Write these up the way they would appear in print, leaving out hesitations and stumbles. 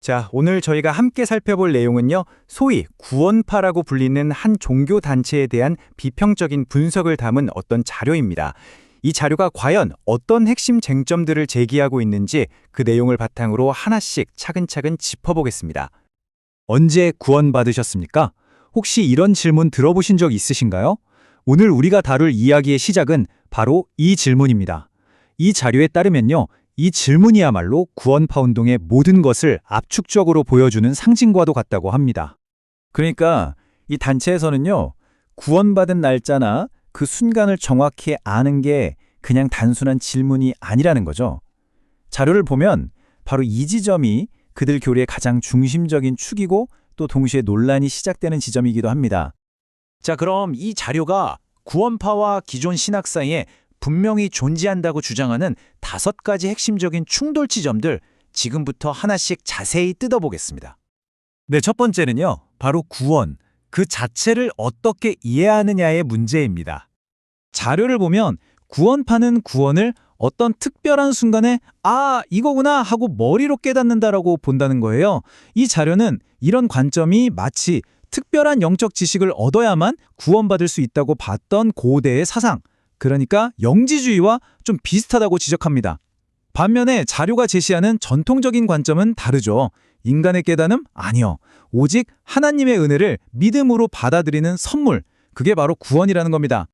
자, 오늘 저희가 함께 살펴볼 내용은요, 소위 구원파라고 불리는 한 종교 단체에 대한 비평적인 분석을 담은 어떤 자료입니다. 이 자료가 과연 어떤 핵심 쟁점들을 제기하고 있는지 그 내용을 바탕으로 하나씩 차근차근 짚어보겠습니다. 언제 구원받으셨습니까? 혹시 이런 질문 들어보신 적 있으신가요? 오늘 우리가 다룰 이야기의 시작은 바로 이 질문입니다. 이 자료에 따르면요, 이 질문이야말로 구원파 운동의 모든 것을 압축적으로 보여주는 상징과도 같다고 합니다. 그러니까 이 단체에서는요, 구원받은 날짜나 그 순간을 정확히 아는 게 그냥 단순한 질문이 아니라는 거죠. 자료를 보면 바로 이 지점이 그들 교리의 가장 중심적인 축이고 또 동시에 논란이 시작되는 지점이기도 합니다. 자, 그럼 이 자료가 구원파와 기존 신학 사이에 분명히 존재한다고 주장하는 5가지 핵심적인 충돌 지점들 지금부터 하나씩 자세히 뜯어보겠습니다. 네, 첫 번째는요, 바로 구원, 그 자체를 어떻게 이해하느냐의 문제입니다. 자료를 보면 구원파는 구원을 어떤 특별한 순간에 이거구나 하고 머리로 깨닫는다라고 본다는 거예요. 이 자료는 이런 관점이 마치 특별한 영적 지식을 얻어야만 구원받을 수 있다고 봤던 고대의 사상, 그러니까 영지주의와 좀 비슷하다고 지적합니다. 반면에 자료가 제시하는 전통적인 관점은 다르죠. 인간의 깨달음? 아니요. 오직 하나님의 은혜를 믿음으로 받아들이는 선물, 그게 바로 구원이라는 겁니다.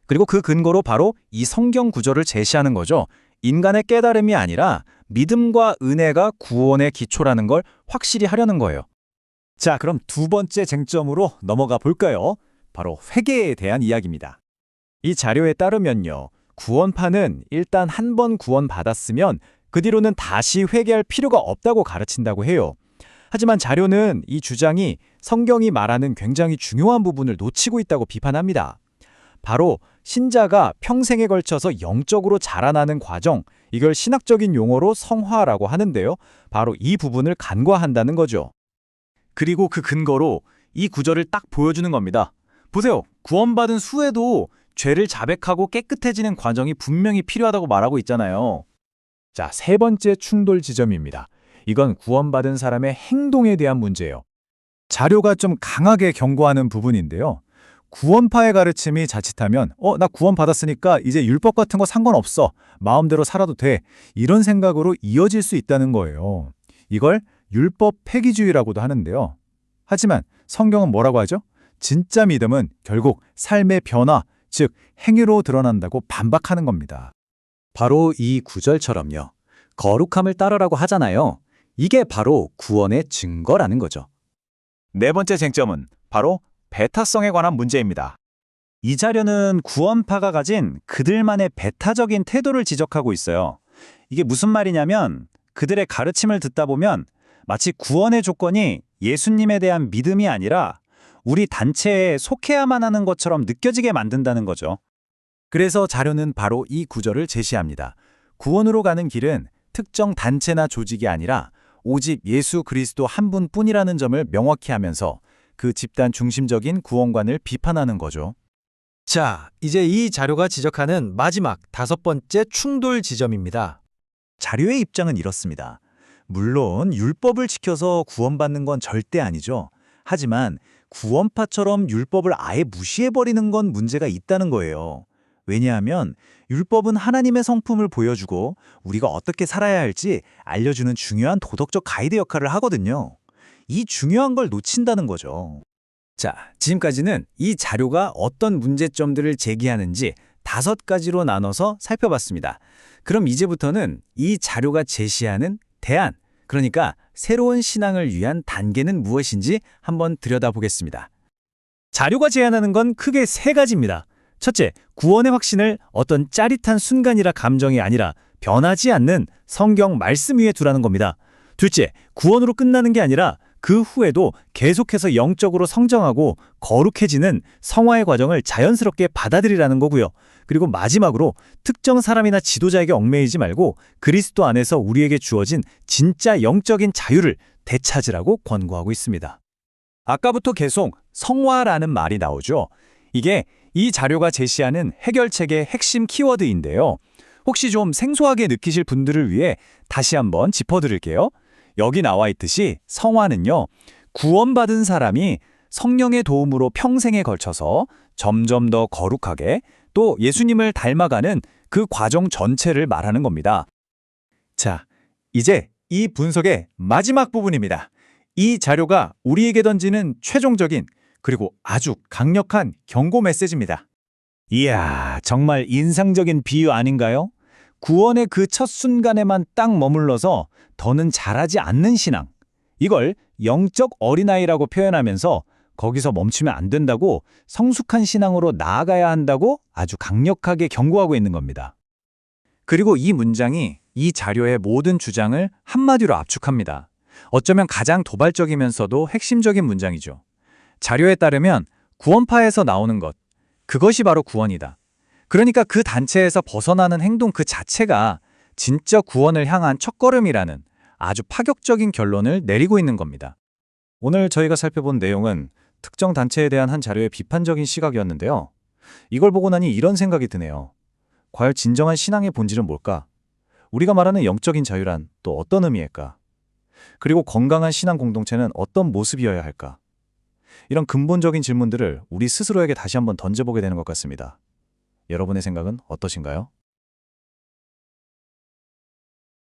그리고 그 근거로 바로 이 성경 구절을 제시하는 거죠. 인간의 깨달음이 아니라 믿음과 은혜가 구원의 기초라는 걸 확실히 하려는 거예요. 자, 그럼 두 번째 쟁점으로 넘어가 볼까요? 바로 회개에 대한 이야기입니다. 이 자료에 따르면요, 구원파는 일단 한 번 구원받았으면 그 뒤로는 다시 회개할 필요가 없다고 가르친다고 해요. 하지만 자료는 이 주장이 성경이 말하는 굉장히 중요한 부분을 놓치고 있다고 비판합니다. 바로 신자가 평생에 걸쳐서 영적으로 자라나는 과정, 이걸 신학적인 용어로 성화라고 하는데요. 바로 이 부분을 간과한다는 거죠. 그리고 그 근거로 이 구절을 딱 보여주는 겁니다. 보세요. 구원받은 후에도 죄를 자백하고 깨끗해지는 과정이 분명히 필요하다고 말하고 있잖아요. 자, 세 번째 충돌 지점입니다. 이건 구원받은 사람의 행동에 대한 문제예요. 자료가 좀 강하게 경고하는 부분인데요. 구원파의 가르침이 자칫하면 나 구원받았으니까 이제 율법 같은 거 상관없어. 마음대로 살아도 돼. 이런 생각으로 이어질 수 있다는 거예요. 이걸 율법 폐기주의라고도 하는데요. 하지만 성경은 뭐라고 하죠? 진짜 믿음은 결국 삶의 변화, 즉 행위로 드러난다고 반박하는 겁니다. 바로 이 구절처럼요. 거룩함을 따르라고 하잖아요. 이게 바로 구원의 증거라는 거죠. 네 번째 쟁점은 바로 배타성에 관한 문제입니다. 이 자료는 구원파가 가진 그들만의 배타적인 태도를 지적하고 있어요. 이게 무슨 말이냐면 그들의 가르침을 듣다 보면 마치 구원의 조건이 예수님에 대한 믿음이 아니라 우리 단체에 속해야만 하는 것처럼 느껴지게 만든다는 거죠. 그래서 자료는 바로 이 구절을 제시합니다. 구원으로 가는 길은 특정 단체나 조직이 아니라 오직 예수 그리스도 한 분뿐이라는 점을 명확히 하면서 그 집단 중심적인 구원관을 비판하는 거죠. 자, 이제 이 자료가 지적하는 마지막 5번째 충돌 지점입니다. 자료의 입장은 이렇습니다. 물론 율법을 지켜서 구원받는 건 절대 아니죠. 하지만 구원파처럼 율법을 아예 무시해버리는 건 문제가 있다는 거예요. 왜냐하면 율법은 하나님의 성품을 보여주고 우리가 어떻게 살아야 할지 알려주는 중요한 도덕적 가이드 역할을 하거든요. 이 중요한 걸 놓친다는 거죠. 자, 지금까지는 이 자료가 어떤 문제점들을 제기하는지 5가지로 나눠서 살펴봤습니다. 그럼 이제부터는 이 자료가 제시하는 대안, 그러니까 새로운 신앙을 위한 단계는 무엇인지 한번 들여다보겠습니다. 자료가 제안하는 건 크게 3가지입니다. 첫째, 구원의 확신을 어떤 짜릿한 순간이라 감정이 아니라 변하지 않는 성경 말씀 위에 두라는 겁니다. 둘째, 구원으로 끝나는 게 아니라 그 후에도 계속해서 영적으로 성장하고 거룩해지는 성화의 과정을 자연스럽게 받아들이라는 거고요. 그리고 마지막으로 특정 사람이나 지도자에게 얽매이지 말고 그리스도 안에서 우리에게 주어진 진짜 영적인 자유를 되찾으라고 권고하고 있습니다. 아까부터 계속 성화라는 말이 나오죠. 이게 이 자료가 제시하는 해결책의 핵심 키워드인데요. 혹시 좀 생소하게 느끼실 분들을 위해 다시 한번 짚어드릴게요. 여기 나와 있듯이 성화는요, 구원받은 사람이 성령의 도움으로 평생에 걸쳐서 점점 더 거룩하게 또 예수님을 닮아가는 그 과정 전체를 말하는 겁니다. 자, 이제 이 분석의 마지막 부분입니다. 이 자료가 우리에게 던지는 최종적인 그리고 아주 강력한 경고 메시지입니다. 이야, 정말 인상적인 비유 아닌가요? 구원의 그 첫 순간에만 딱 머물러서 더는 자라지 않는 신앙. 이걸 영적 어린아이라고 표현하면서 거기서 멈추면 안 된다고 성숙한 신앙으로 나아가야 한다고 아주 강력하게 경고하고 있는 겁니다. 그리고 이 문장이 이 자료의 모든 주장을 한마디로 압축합니다. 어쩌면 가장 도발적이면서도 핵심적인 문장이죠. 자료에 따르면 구원파에서 나오는 것, 그것이 바로 구원이다. 그러니까 그 단체에서 벗어나는 행동 그 자체가 진짜 구원을 향한 첫걸음이라는 아주 파격적인 결론을 내리고 있는 겁니다. 오늘 저희가 살펴본 내용은 특정 단체에 대한 한 자료의 비판적인 시각이었는데요. 이걸 보고 나니 이런 생각이 드네요. 과연 진정한 신앙의 본질은 뭘까? 우리가 말하는 영적인 자유란 또 어떤 의미일까? 그리고 건강한 신앙 공동체는 어떤 모습이어야 할까? 이런 근본적인 질문들을 우리 스스로에게 다시 한번 던져보게 되는 것 같습니다. 여러분의 생각은 어떠신가요?